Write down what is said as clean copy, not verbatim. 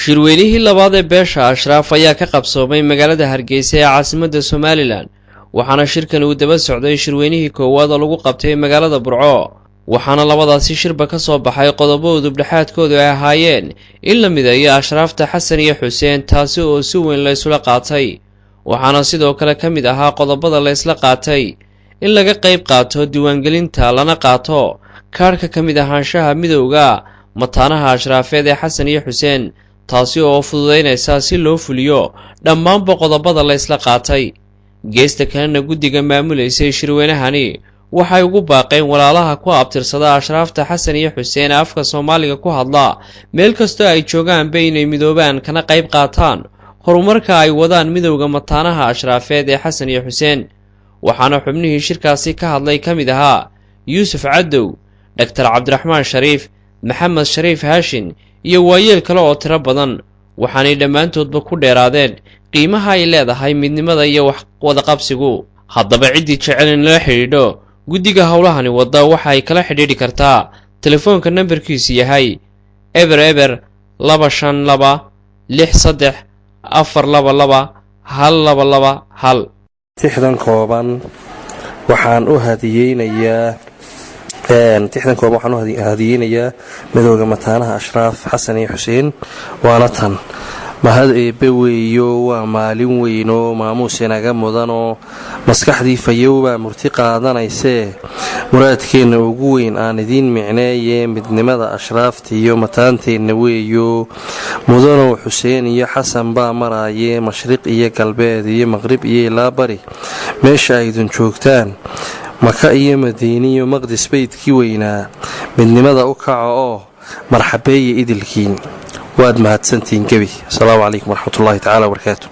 shirweynihii labaad ee beesha Ashraaf ayaa ka qabsoomay magaalada Hargeysa ee caasimadda Somaliland waxaana shirkan uu daba socday shirweynihii koowaad oo lagu qabtay magaalada Burco waxaana labadaasi shirba ka soo baxay qodobo dubdhaxaadkoodu ay ahaayeen in la mideeyo Ashraafta Xasan iyo Xuseen taasi oo si weyn la isula qaatay waxaana sidoo kale ka mid ahaa qodobada la isla qaatay in laga qayb qaato diiwaangelinta lana qaato kaarka ka mid ahaanshaha midowga mataanaha Ashraafeed ee Xasan iyo Xuseen taasi oo fududeynaysa si loo fuliyo dhammaan qodobada la isla qaatay geesta kalena guddiga maamuleysay shirweynahani waxay ugu baaqeen walaalaha ku abtirsada Ashraafta Xasan iyo Xuseen afka Soomaaliga ku hadla meel kasta ay joogaan inay midoobaan kana qayb qaataan horumarka ay wadaan midowga mataanaha Ashraafeed ee Xasan iyo Xuseen waxaana xubnihii shirkaasi ka hadlay kamid ahaa Yuusuf Cadow Dr. Cabdiraxmaan Shariif Maxamed Shariif Haashin iyo waayeel kale oo tiro badan waxaanay dhammaantoodba ku dheeraadeen qiimaha ay leedahay midnimada iyo wax wada qabsigu haddaba cidii jecel in la xiriidho guddiga hawlahani wada waxa ay kala xidhiidhi kartaa telefoonka nambarkiisu yahay eber 252 tixdan kooban waxaan u hadiyeynayaa midowga mataanaha Ashraaf Xasan iyo Xuseen waana tan mahad eebbe weeyo waa maalin weyn oo maamuus inaga mudan oo maskaxdii fayowbaa murti qaadanaysee muraadkeenna ugu weyn aan idiin micneeye midnimada Ashraafta iyo mataanteenna weeyo mudanow Xuseen iyo Xasan baa maraaye mashriq iyo galbeed iyo maqrib iyo ilaa bari meesha aydun joogtaan maka iyo madiiniyo maqdis baydkii weynaa midnimada u kaca oo marxabeeye idilkiin waad mahadsantiin gebi. Assalaamu calaykum waraxmatullaahi tacaala wabarakaatu.